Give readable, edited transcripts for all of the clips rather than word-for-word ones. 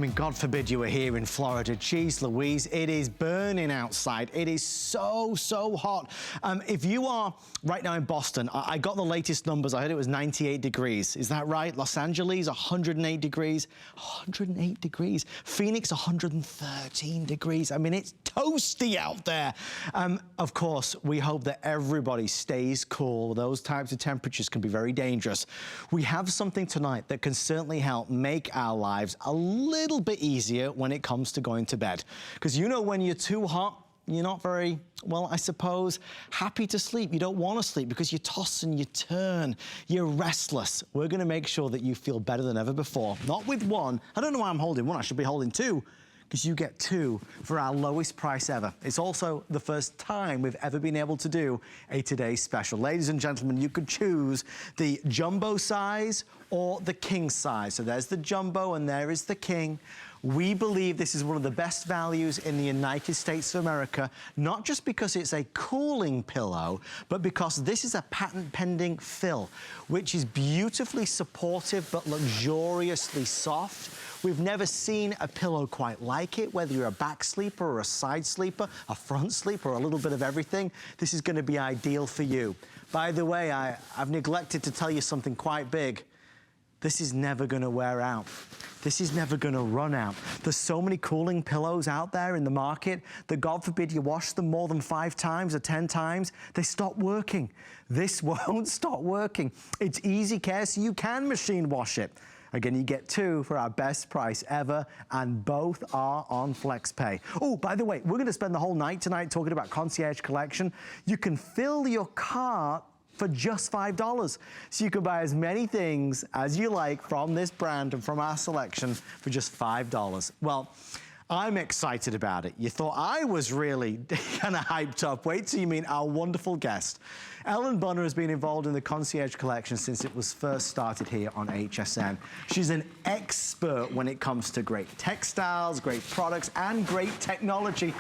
I mean, God forbid you were here in Florida. Jeez Louise, it is burning outside. It is so, so hot. If you are right now in Boston, I got the latest numbers. I heard it was 98 degrees. Is that right? Los Angeles, 108 degrees. 108 degrees. Phoenix, 113 degrees. I mean, it's toasty out there. Of course, we hope that everybody stays cool. Those types of temperatures can be very dangerous. We have something tonight that can certainly help make our lives a little bit easier when it comes to going to bed. Because you know when you're too hot, you're not very, well, I suppose, happy to sleep. You don't want to sleep because you toss and you turn. You're restless. We're going to make sure that you feel better than ever before. Not with one. I don't know why I'm holding one. I should be holding two, because you get two for our lowest price ever. It's also the first time we've ever been able to do a today's special. Ladies and gentlemen, you could choose the jumbo size or the king size. So there's the jumbo and there is the king. We believe this is one of the best values in the United States of America, not just because it's a cooling pillow, but because this is a patent-pending fill, which is beautifully supportive but luxuriously soft. We've never seen a pillow quite like it, whether you're a back sleeper or a side sleeper, a front sleeper, or a little bit of everything. This is going to be ideal for you. By the way, I've neglected to tell you something quite big. This is never going to wear out. This is never going to run out. There's so many cooling pillows out there in the market that, God forbid, you wash them more than 5 times or 10 times, they stop working. This won't stop working. It's easy care, so you can machine wash it. Again, you get two for our best price ever, and both are on FlexPay. Oh, by the way, we're going to spend the whole night tonight talking about Concierge Collection. You can fill your cart for just $5. So you can buy as many things as you like from this brand and from our selection for just $5. Well, I'm excited about it. You thought I was really kind of hyped up. Wait till you meet our wonderful guest. Ellen Bunner has been involved in the Concierge Collection since it was first started here on HSN. She's an expert when it comes to great textiles, great products, and great technology.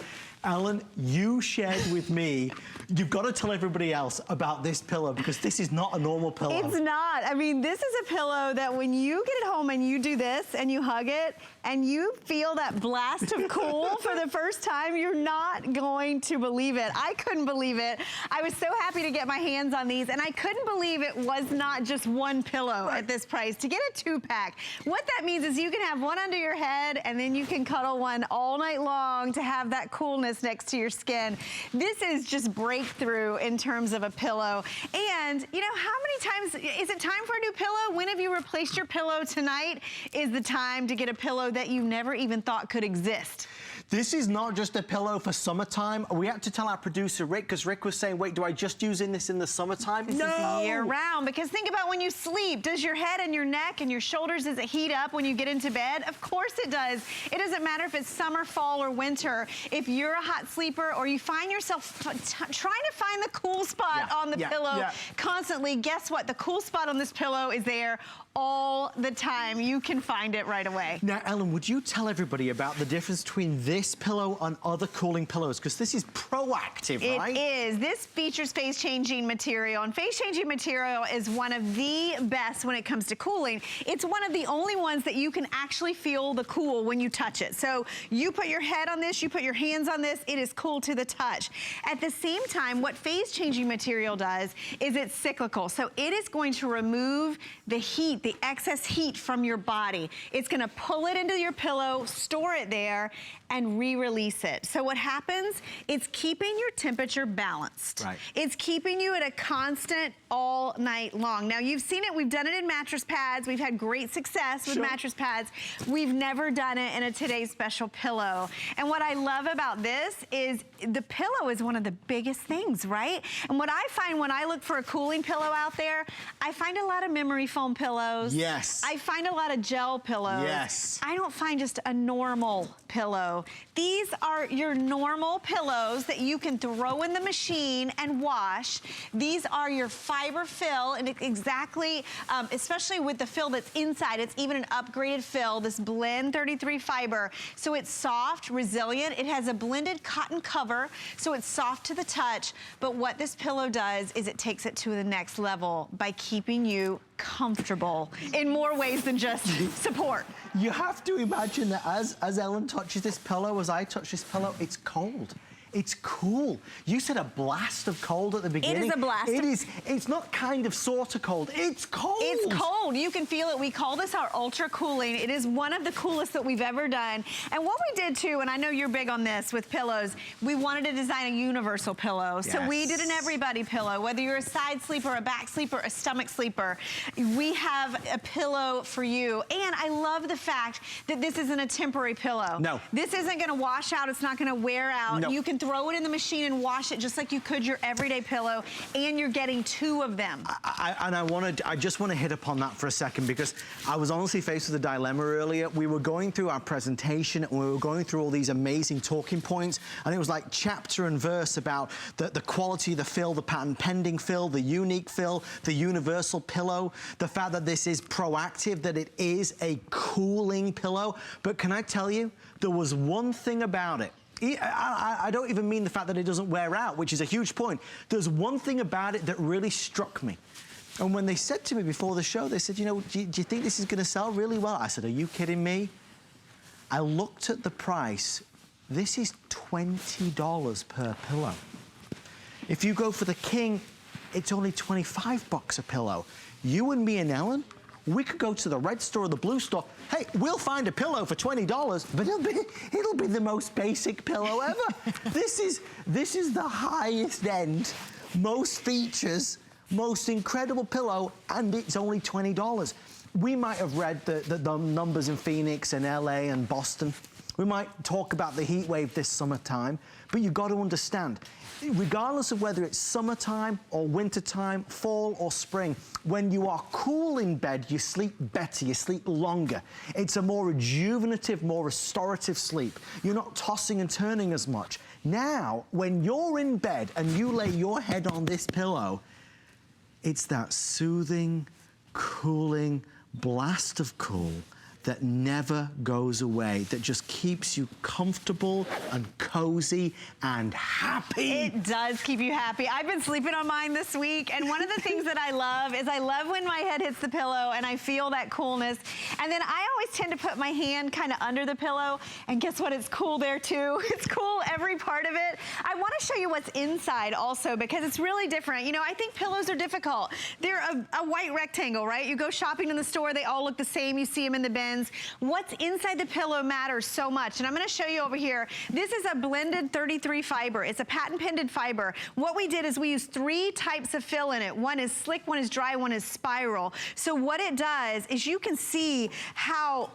Ellen, you shared with me, you've got to tell everybody else about this pillow, because this is not a normal pillow. It's not. I mean, this is a pillow that when you get it home and you do this and you hug it and you feel that blast of cool for the first time, you're not going to believe it. I couldn't believe it. I was so happy to get my hands on these, and I couldn't believe it was not just one pillow at this price. To get a 2-pack, what that means is you can have one under your head and then you can cuddle one all night long to have that coolness next to your skin. This is just breakthrough in terms of a pillow. And you know, how many times, is it time for a new pillow? When have you replaced your pillow? Tonight is the time to get a pillow that you never even thought could exist. This is not just a pillow for summertime. We had to tell our producer, Rick, because Rick was saying, wait, do I just use this in the summertime? This is year round, because think about when you sleep. Does your head and your neck and your shoulders, does it heat up when you get into bed? Of course it does. It doesn't matter if it's summer, fall, or winter. If you're a hot sleeper or you find yourself trying to find the cool spot on the pillow constantly, guess what? The cool spot on this pillow is there all the time. You can find it right away. Now, Ellen, would you tell everybody about the difference between this pillow and other cooling pillows? Because this is proactive, right? It is. This features phase-changing material, and phase-changing material is one of the best when it comes to cooling. It's one of the only ones that you can actually feel the cool when you touch it. So you put your head on this, you put your hands on this, it is cool to the touch. At the same time, what phase-changing material does is it's cyclical. So it is going to remove the heat, the excess heat from your body. It's gonna pull it into your pillow, store it there, and re-release it. So what happens, it's keeping your temperature balanced. Right. It's keeping you at a constant all night long. Now you've seen it, we've done it in mattress pads. We've had great success with mattress pads. We've never done it in a Today's Special pillow. And what I love about this is the pillow is one of the biggest things, right? And what I find when I look for a cooling pillow out there, I find a lot of memory foam pillows. Yes. I find a lot of gel pillows. Yes. I don't find just a normal pillow. These are your normal pillows that you can throw in the machine and wash. These are your fiber fill, and exactly, especially with the fill that's inside, it's even an upgraded fill, this blend 33 fiber. So it's soft, resilient. It has a blended cotton cover, so it's soft to the touch. But what this pillow does is it takes it to the next level by keeping you comfortable in more ways than just support. You have to imagine that as Ellen touches this pillow, as I touch this pillow, it's cold. It's cool. You said a blast of cold at the beginning. It is a blast. It is. It's not kind of sort of cold. It's cold. It's cold. You can feel it. We call this our ultra cooling. It is one of the coolest that we've ever done. And what we did too, and I know you're big on this with pillows, we wanted to design a universal pillow. Yes. So we did an everybody pillow, whether you're a side sleeper, a back sleeper, a stomach sleeper. We have a pillow for you. And I love the fact that this isn't a temporary pillow. No. This isn't going to wash out. It's not going to wear out. No. You can throw it in the machine and wash it just like you could your everyday pillow, and you're getting 2 of them. I just want to hit upon that for a second, because I was honestly faced with a dilemma earlier. We were going through our presentation and we were going through all these amazing talking points, and it was like chapter and verse about the quality, the fill, the patent pending fill, the unique fill, the universal pillow, the fact that this is proactive, that it is a cooling pillow. But can I tell you, there was one thing about it. I don't even mean the fact that it doesn't wear out, which is a huge point. There's one thing about it that really struck me. And when they said to me before the show, they said, you know, do you think this is going to sell really well? I said, are you kidding me? I looked at the price. This is $20 per pillow. If you go for the King, it's only 25 bucks a pillow. You and me and Ellen, we could go to the red store or the blue store. Hey, we'll find a pillow for $20, but it'll be the most basic pillow ever. This is the highest end, most features, most incredible pillow, and it's only $20. We might have read the numbers in Phoenix and LA and Boston. We might talk about the heat wave this summertime, but you've got to understand, regardless of whether it's summertime or wintertime, fall or spring, when you are cool in bed, you sleep better, you sleep longer. It's a more rejuvenative, more restorative sleep. You're not tossing and turning as much. Now, when you're in bed and you lay your head on this pillow, it's that soothing, cooling blast of cool that never goes away, that just keeps you comfortable and cozy and happy. It does keep you happy. I've been sleeping on mine this week, and one of the things that I love is I love when my head hits the pillow and I feel that coolness. And then I always tend to put my hand kind of under the pillow, and guess what? It's cool there too. It's cool every part of it. I want to show you what's inside also, because it's really different. You know, I think pillows are difficult. They're a white rectangle, right? You go shopping in the store, they all look the same. You see them in the bin. What's inside the pillow matters so much. And I'm going to show you over here. This is a blended 33 fiber. It's a patent pending fiber. What we did is we used 3 types of fill in it. One is slick, one is dry, one is spiral. So what it does is you can see how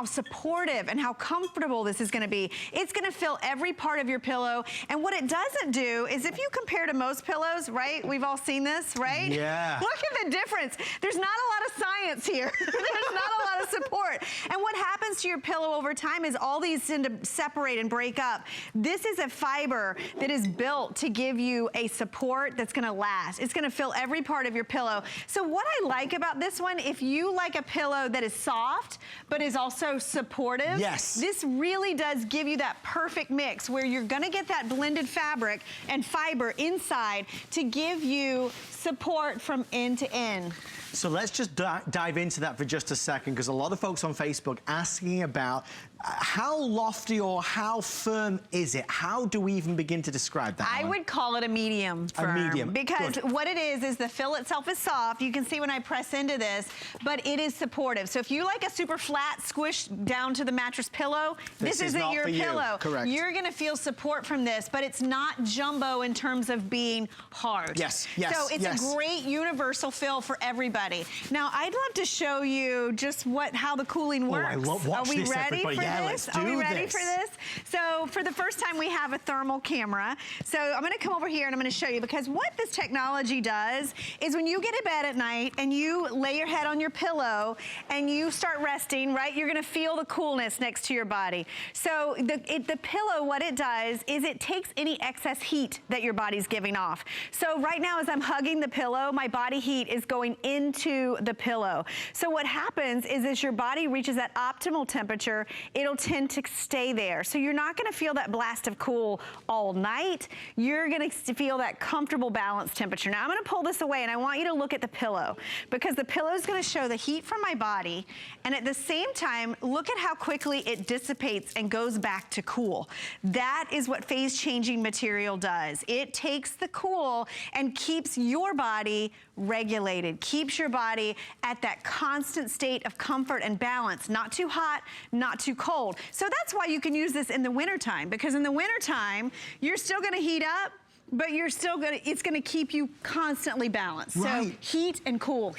supportive and how comfortable this is going to be. It's going to fill every part of your pillow. And what it doesn't do is, if you compare to most pillows, right? We've all seen this, right? Yeah. Look at the difference. There's not a lot of science here. There's not a lot of support. And what happens to your pillow over time is all these tend to separate and break up. This is a fiber that is built to give you a support that's going to last. It's going to fill every part of your pillow. So what I like about this one, if you like a pillow that is soft but is also supportive, yes, this really does give you that perfect mix where you're going to get that blended fabric and fiber inside to give you support from end to end. So let's just dive into that for just a second, because a lot of folks on Facebook asking about how lofty or how firm is it? How do we even begin to describe that? I would call it a medium firm. A medium. Because Good. what it is the fill itself is soft. You can see when I press into this, but it is supportive. So if you like a super flat squish down to the mattress pillow, this isn't your pillow. Correct. You're gonna feel support from this, but it's not jumbo in terms of being hard. Yes, yes, So it's yes. a great universal fill for everybody. Now, I'd love to show you just how the cooling works. I love watching this, everybody. Yeah, let's do this. Are we ready for this? So for the first time, we have a thermal camera. So I'm gonna come over here and I'm gonna show you, because what this technology does is when you get to bed at night and you lay your head on your pillow and you start resting, right, you're gonna feel the coolness next to your body. So the pillow, what it does is it takes any excess heat that your body's giving off. So right now, as I'm hugging the pillow, my body heat is going into into the pillow. So what happens is as your body reaches that optimal temperature, it'll tend to stay there. So you're not gonna feel that blast of cool all night. You're gonna feel that comfortable balanced temperature. Now I'm gonna pull this away and I want you to look at the pillow because the pillow is gonna show the heat from my body, and at the same time, look at how quickly it dissipates and goes back to cool. That is what phase changing material does. It takes the cool and keeps your body regulated, keeps your body at that constant state of comfort and balance, not too hot, not too cold. So that's why you can use this in the wintertime, because in the wintertime, you're still gonna heat up, but you're still gonna, it's gonna keep you constantly balanced. Right. So heat and cool,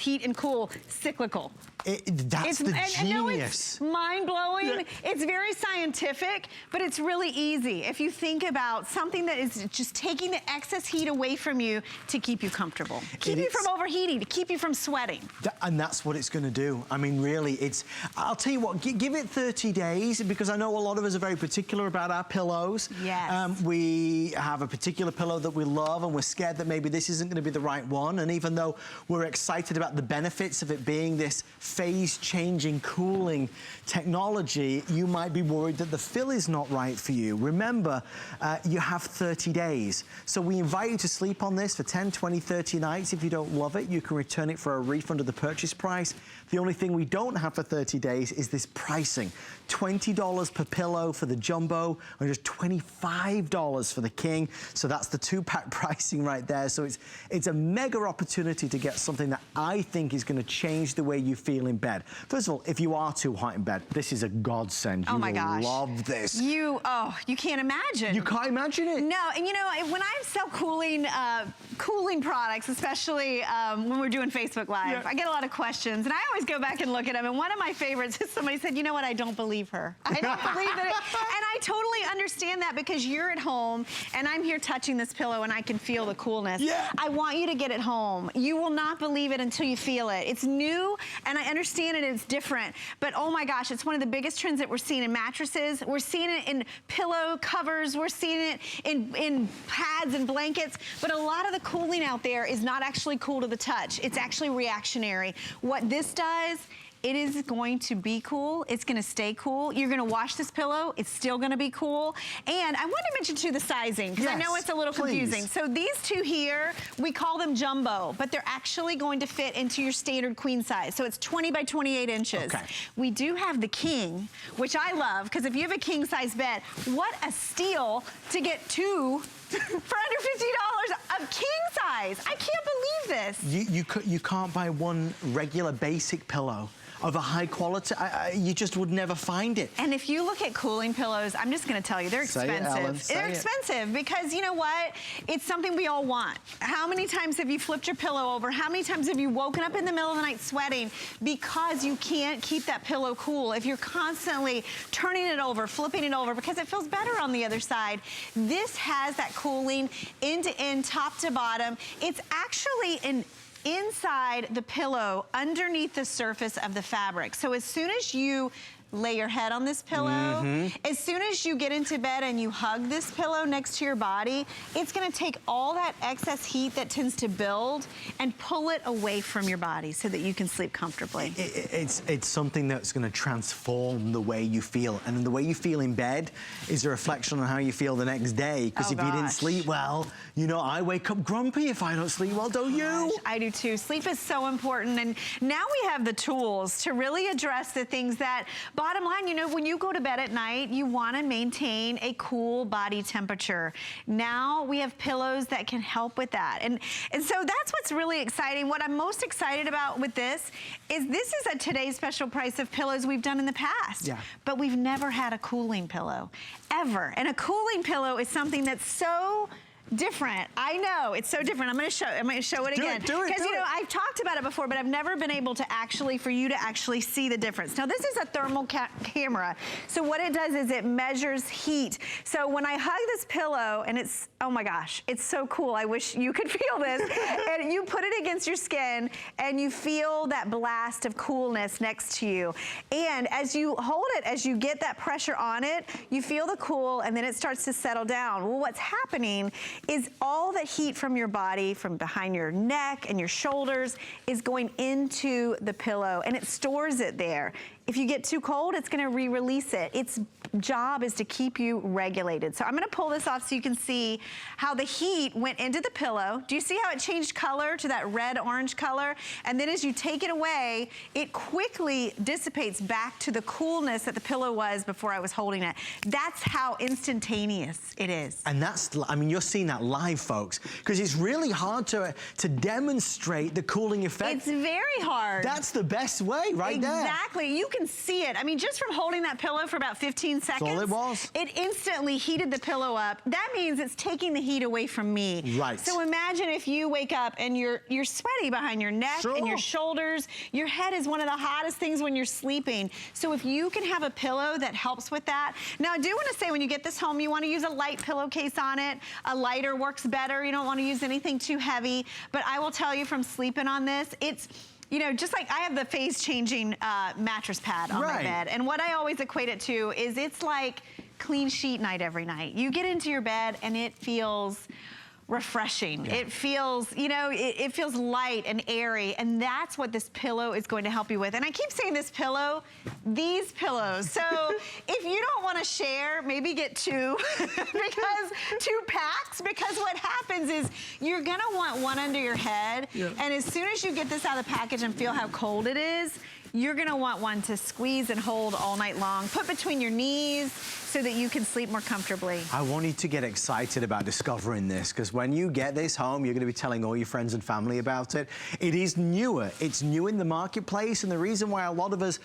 cyclical. That's the genius. I know it's mind-blowing. Yeah. It's very scientific, but it's really easy. If you think about something that is just taking the excess heat away from you to keep you comfortable, keep you from overheating, to keep you from sweating. And that's what it's going to do. I mean, really, I'll tell you what, give it 30 days, because I know a lot of us are very particular about our pillows. Yes. We have a particular pillow that we love, and we're scared that maybe this isn't going to be the right one. And even though we're excited about the benefits of it being this phase-changing cooling technology, you might be worried that the fill is not right for you. Remember, you have 30 days. So we invite you to sleep on this for 10, 20, 30 nights. If you don't love it, you can return it for a refund of the purchase price. The only thing we don't have for 30 days is this pricing. $20 per pillow for the jumbo, and just $25 for the king. So that's the 2-pack pricing right there. So it's a mega opportunity to get something that I think is going to change the way you feel in bed. First of all, if you are too hot in bed, this is a godsend. Oh my gosh. You will love this. You can't imagine. You can't imagine it. No, and you know, when I sell cooling products, especially when we're doing Facebook Live, I get a lot of questions, and I always go back and look at them, and one of my favorites is somebody said, you know what, I don't believe her. I don't believe that and I totally understand that, because you're at home, and I'm here touching this pillow, and I can feel the coolness. Yeah. I want you to get it home. You will not believe it until you feel it. It's new, and I understand it, it's different, but oh my gosh, it's one of the biggest trends that we're seeing in mattresses. We're seeing it in pillow covers. We're seeing it in pads and blankets, but a lot of the cooling out there is not actually cool to the touch. It's actually reactionary. What this does, it is going to be cool. It's gonna stay cool. You're gonna wash this pillow. It's still gonna be cool. And I want to mention too the sizing, because I know it's a little confusing. So these two here, we call them jumbo, but they're actually going to fit into your standard queen size. So it's 20 by 28 inches. Okay. We do have the king, which I love, because if you have a king size bed, what a steal to get two for under $50 of king size. I can't believe this. You can't buy one regular basic pillow of a high quality. You just would never find it. And if you look at cooling pillows, I'm just gonna tell you, they're expensive. They're expensive because you know what? It's something we all want. How many times have you flipped your pillow over? How many times have you woken up in the middle of the night sweating because you can't keep that pillow cool? If you're constantly turning it over, flipping it over, because it feels better on the other side. This has that cooling end to end, top to bottom. It's actually inside the pillow, underneath the surface of the fabric. So as soon as you lay your head on this pillow, as soon as you get into bed and you hug this pillow next to your body, it's gonna take all that excess heat that tends to build and pull it away from your body so that you can sleep comfortably. It's something that's gonna transform the way you feel. And the way you feel in bed is a reflection on how you feel the next day. Because if you didn't sleep well, you know, I wake up grumpy if I don't sleep well, don't you? I do too. Sleep is so important. And now we have the tools to really address the things that, bottom line, you know, when you go to bed at night, you want to maintain a cool body temperature. Now we have pillows that can help with that. And so that's what's really exciting. What I'm most excited about with this is at today's special price of pillows we've done in the past. Yeah. But we've never had a cooling pillow, ever. And a cooling pillow is something that's so different. I know, it's so different. I'm gonna show it again. Because you know, I've talked about it before, but I've never been able to for you to actually see the difference. Now this is a thermal camera. So what it does is it measures heat. So when I hug this pillow, and it's, oh my gosh, it's so cool. I wish you could feel this. And you put it against your skin and you feel that blast of coolness next to you. And as you hold it, as you get that pressure on it, you feel the cool and then it starts to settle down. Well, what's happening is all that heat from your body, from behind your neck and your shoulders, is going into the pillow, and it stores it there. If you get too cold, it's gonna re-release it. Its job is to keep you regulated. So I'm gonna pull this off so you can see how the heat went into the pillow. Do you see how it changed color to that red-orange color? And then as you take it away, it quickly dissipates back to the coolness that the pillow was before I was holding it. That's how instantaneous it is. And that's, I mean, you're seeing that live, folks, because it's really hard to demonstrate the cooling effect. It's very hard. That's the best way, right there. Exactly. You can see it. I mean, just from holding that pillow for about 15 seconds, that's all it was. It instantly heated the pillow up. That means it's taking the heat away from me. Right. So imagine if you wake up and you're sweaty behind your neck and your shoulders. Your head is one of the hottest things when you're sleeping. So if you can have a pillow that helps with that. Now, I do want to say when you get this home, you want to use a light pillowcase on it. A lighter works better. You don't want to use anything too heavy. But I will tell you from sleeping on this, it's, you know, just like I have the phase-changing mattress pad on my bed. And what I always equate it to is it's like clean sheet night every night. You get into your bed and it feels refreshing. It feels, you know, it feels light and airy, and that's what this pillow is going to help you with. And I keep saying this pillow, these pillows. So if you don't want to share, maybe get two, because 2 packs, because what happens is you're gonna want one under your head, and as soon as you get this out of the package and feel how cold it is, you're gonna want one to squeeze and hold all night long. Put between your knees so that you can sleep more comfortably. I want you to get excited about discovering this, because when you get this home, you're gonna be telling all your friends and family about it. It is newer, it's new in the marketplace, and the reason why a lot of us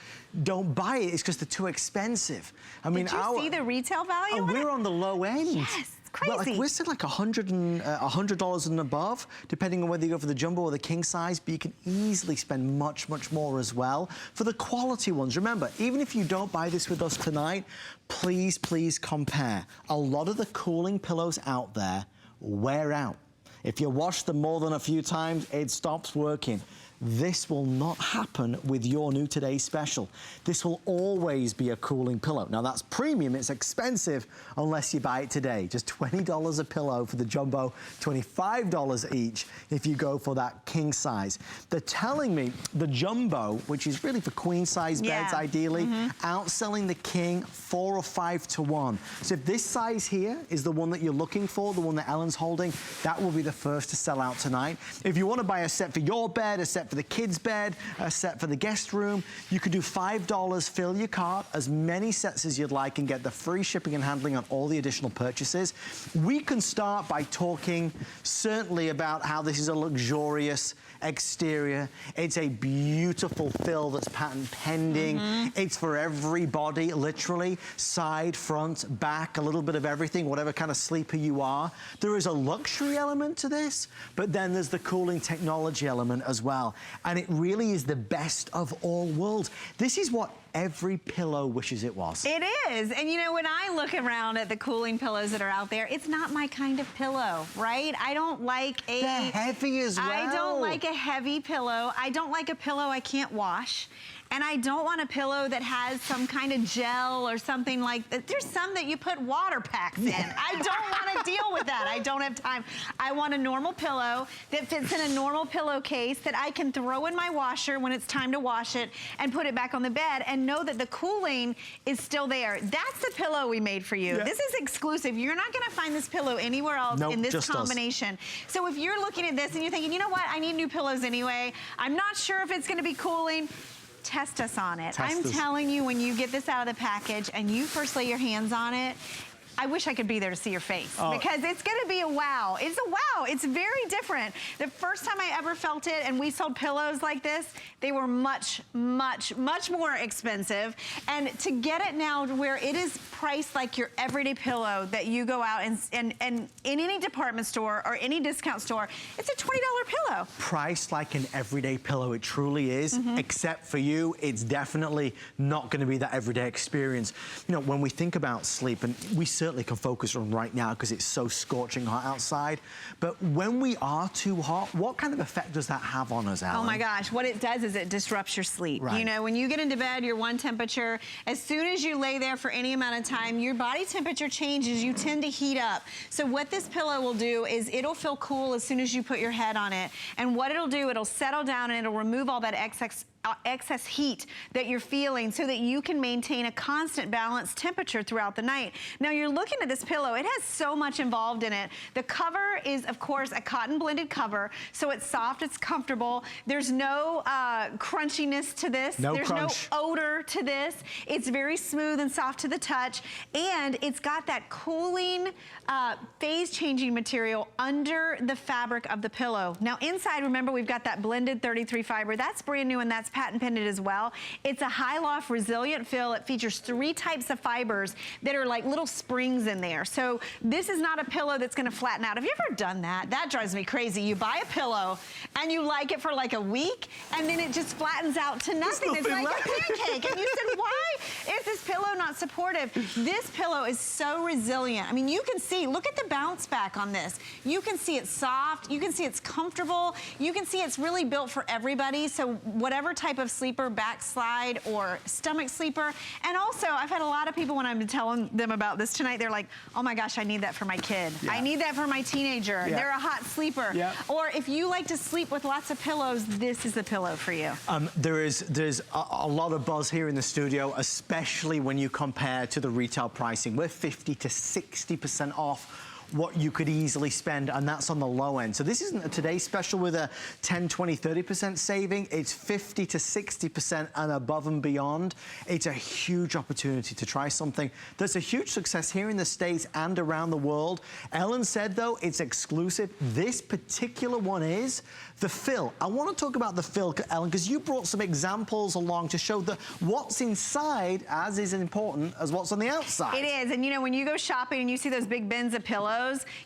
don't buy it is because they're too expensive. I mean, did you see the retail value? We're on the low end. Yes. Crazy. Well, like, we're still like $100 and above, depending on whether you go for the jumbo or the king size, but you can easily spend much, much more as well for the quality ones. Remember, even if you don't buy this with us tonight, please, please compare. A lot of the cooling pillows out there wear out. If you wash them more than a few times, it stops working. This will not happen with your new Today Special. This will always be a cooling pillow. Now that's premium, it's expensive unless you buy it today. Just $20 a pillow for the jumbo, $25 each if you go for that king size. They're telling me the jumbo, which is really for queen size beds ideally, outselling the king 4 or 5 to 1. So if this size here is the one that you're looking for, the one that Ellen's holding, that will be the first to sell out tonight. If you want to buy a set for your bed, a set for the kids' bed, a set for the guest room, you could do $5, fill your cart, as many sets as you'd like, and get the free shipping and handling on all the additional purchases. We can start by talking certainly about how this is a luxurious exterior. It's a beautiful fill that's patent pending. It's for everybody, literally, side, front, back, a little bit of everything, whatever kind of sleeper you are. There is a luxury element to this, but then there's the cooling technology element as well. And it really is the best of all worlds. This is what every pillow wishes it was. It is. And you know, when I look around at the cooling pillows that are out there, it's not my kind of pillow, right? I don't like a... They're heavy as well. I don't like a heavy pillow. I don't like a pillow I can't wash. And I don't want a pillow that has some kind of gel or something like that. There's some that you put water packs in. I don't want to deal with that. I don't have time. I want a normal pillow that fits in a normal pillowcase that I can throw in my washer when it's time to wash it and put it back on the bed and know that the cooling is still there. That's the pillow we made for you. This is exclusive. You're not going to find this pillow anywhere else in this combination. So if you're looking at this and you're thinking, you know what, I need new pillows anyway. I'm not sure if it's going to be cooling. Test us on it. I'm telling you, when you get this out of the package and you first lay your hands on it, I wish I could be there to see your face because it's going to be a wow. It's a wow. It's very different. The first time I ever felt it and we sold pillows like this, they were much, much, much more expensive. And to get it now to where it is priced like your everyday pillow that you go out and in any department store or any discount store, it's a $20 pillow. Priced like an everyday pillow, it truly is. Except for you, it's definitely not going to be that everyday experience. You know, when we think about sleep, and we certainly certainly can focus on right now because it's so scorching hot outside. But when we are too hot, what kind of effect does that have on us, Ellen? Oh my gosh, what it does is it disrupts your sleep. Right. You know, when you get into bed, you're one temperature. As soon as you lay there for any amount of time, your body temperature changes. You tend to heat up. So what this pillow will do is it'll feel cool as soon as you put your head on it. And what it'll do, it'll settle down and it'll remove all that excess heat that you're feeling so that you can maintain a constant balanced temperature throughout the night. Now you're looking at this pillow, it has so much involved in it. The cover is of course a cotton blended cover, so it's soft, it's comfortable. There's no crunchiness to this. There's no odor to this. It's very smooth and soft to the touch, and it's got that cooling phase changing material under the fabric of the pillow. Now inside, remember, we've got that blended 33 fiber. That's brand new and that's patent pending as well. It's a high loft resilient fill. It features 3 types of fibers that are like little springs in there. So this is not a pillow that's gonna flatten out. Have you ever done that? That drives me crazy. You buy a pillow and you like it for like a week and then it just flattens out to nothing. It's like a pancake. And you said, why is this pillow not supportive? This pillow is so resilient. I mean, you can see, look at the bounce back on this. You can see it's soft. You can see it's comfortable. You can see it's really built for everybody. So whatever type of sleeper, backslide or stomach sleeper. And also, I've had a lot of people when I'm telling them about this tonight, they're like, oh my gosh, I need that for my kid. Yeah. I need that for my teenager. Yeah. They're a hot sleeper. Yeah. Or if you like to sleep with lots of pillows, this is the pillow for you. There's a lot of buzz here in the studio, especially when you compare to the retail pricing. We're 50 to 60% off what you could easily spend, and that's on the low end. So this isn't a Today Special with a 10, 20, 30% saving. It's 50 to 60% and above and beyond. It's a huge opportunity to try something that's a huge success here in the States and around the world. Ellen said, though, it's exclusive. This particular one is the fill. I want to talk about the fill, Ellen, because you brought some examples along to show that what's inside as is important as what's on the outside. It is, and you know, when you go shopping and you see those big bins of pillows,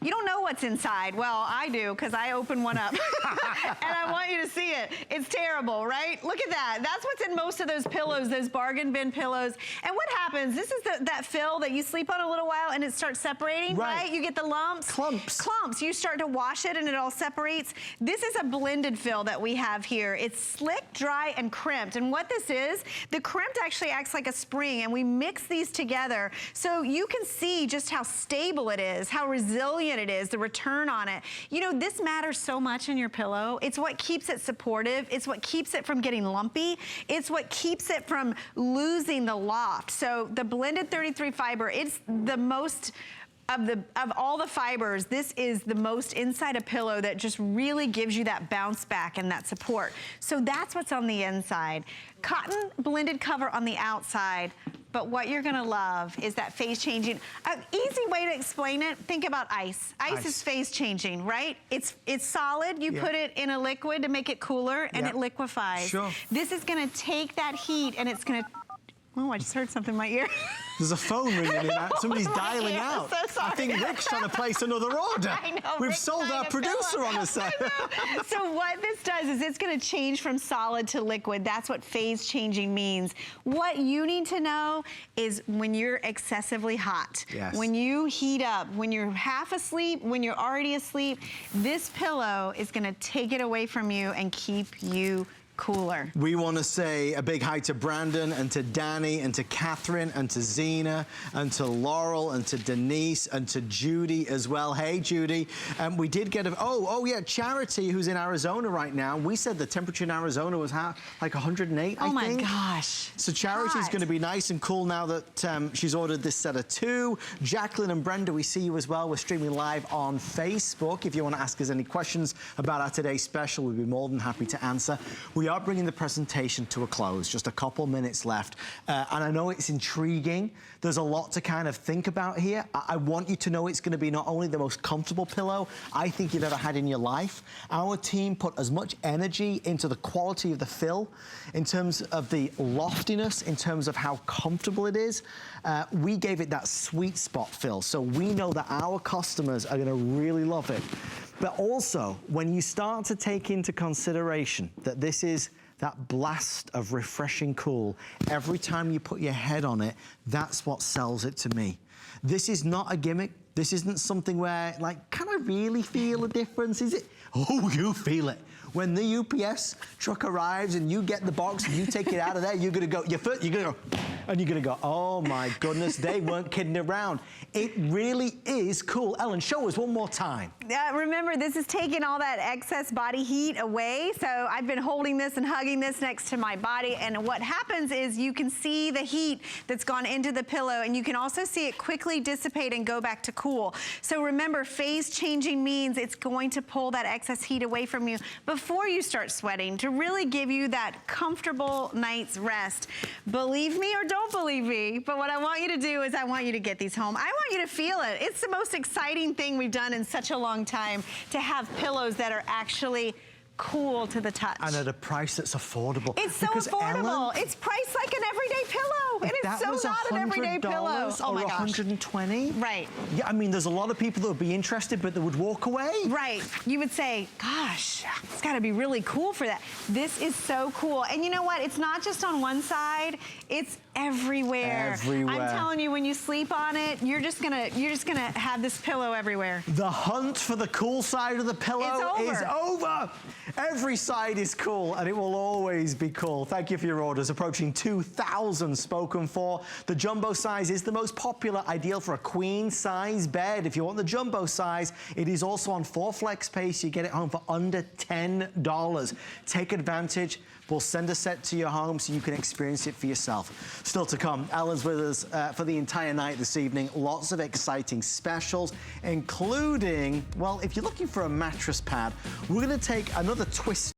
you don't know what's inside. Well, I do, because I open one up, and I want you to see it. It's terrible, right? Look at that. That's what's in most of those pillows, those bargain bin pillows. And what happens, this is that fill that you sleep on a little while and it starts separating, right? You get the lumps. Clumps. You start to wash it and it all separates. This is a blended fill that we have here. It's slick, dry, and crimped. And what this is, the crimped actually acts like a spring, and we mix these together so you can see just how stable it is, how resilient it is, the return on it. You know, this matters so much in your pillow. It's what keeps it supportive. It's what keeps it from getting lumpy. It's what keeps it from losing the loft. So the blended 33 fiber, it's the most of all the fibers, this is the most inside a pillow that just really gives you that bounce back and that support. So that's what's on the inside. Cotton blended cover on the outside, but what you're gonna love is that phase changing. An easy way to explain it, think about ice. Ice is phase changing, right? It's solid, you put it in a liquid to make it cooler and it liquefies. Sure. This is gonna take that heat and it's gonna, oh, I just heard something in my ear. There's a phone ringing in. Somebody's dialing out. So sorry. I think Rick's trying to place another order. I know. We've sold our producer on the set. So what this does is it's going to change from solid to liquid. That's what phase changing means. What you need to know is when you're excessively hot, when you heat up, when you're half asleep, when you're already asleep, this pillow is going to take it away from you and keep you cooler. We want to say a big hi to Brandon and to Danny and to Catherine and to Zena and to Laurel and to Denise and to Judy as well. Hey, Judy. We did get a, Charity, who's in Arizona right now. We said the temperature in Arizona was like 108, I think. Oh my gosh. So Charity's going to be nice and cool now that she's ordered this set of 2. Jacqueline and Brenda, we see you as well. We're streaming live on Facebook. If you want to ask us any questions about our today's special, we'd be more than happy to answer. We are bringing the presentation to a close, just a couple minutes left. And I know it's intriguing. There's a lot to kind of think about here. I want you to know it's going to be not only the most comfortable pillow I think you've ever had in your life. Our team put as much energy into the quality of the fill, in terms of the loftiness, in terms of how comfortable it is. We gave it that sweet spot fill, so we know that our customers are going to really love it. But also, when you start to take into consideration that this is that blast of refreshing cool, every time you put your head on it, that's what sells it to me. This is not a gimmick. This isn't something where, like, can I really feel a difference? Is it? Oh, you feel it. When the UPS truck arrives and you get the box and you take it out of there, you're gonna go, you're gonna go, and you're gonna go, oh my goodness, they weren't kidding around. It really is cool. Ellen, show us one more time. Remember, this is taking all that excess body heat away. So I've been holding this and hugging this next to my body. And what happens is you can see the heat that's gone into the pillow, and you can also see it quickly dissipate and go back to cool. So remember, phase changing means it's going to pull that excess heat away from you before you start sweating to really give you that comfortable night's rest. Believe me or don't believe me, but what I want you to do is I want you to get these home. I want you to feel it. It's the most exciting thing we've done in such a long time, to have pillows that are actually cool to the touch. And at a price that's affordable. It's so affordable. Ellen, it's priced like an everyday pillow. And it's so not an everyday pillow. Oh my gosh. $120? Right. Yeah, I mean, there's a lot of people that would be interested, but that would walk away. Right. You would say, gosh, it's gotta be really cool for that. This is so cool. And you know what? It's not just on one side, it's everywhere. Everywhere. I'm telling you, when you sleep on it, you're just gonna have this pillow everywhere. The hunt for the cool side of the pillow is over. Every side is cool, and it will always be cool. Thank you for your orders. Approaching 2,000 spoken for. The jumbo size is the most popular, ideal for a queen size bed. If you want the jumbo size, it is also on 4 flex pace. You get it home for under $10. Take advantage. We'll send a set to your home so you can experience it for yourself. Still to come, Ellen's with us for the entire night this evening. Lots of exciting specials, including, well, if you're looking for a mattress pad, we're gonna take another twist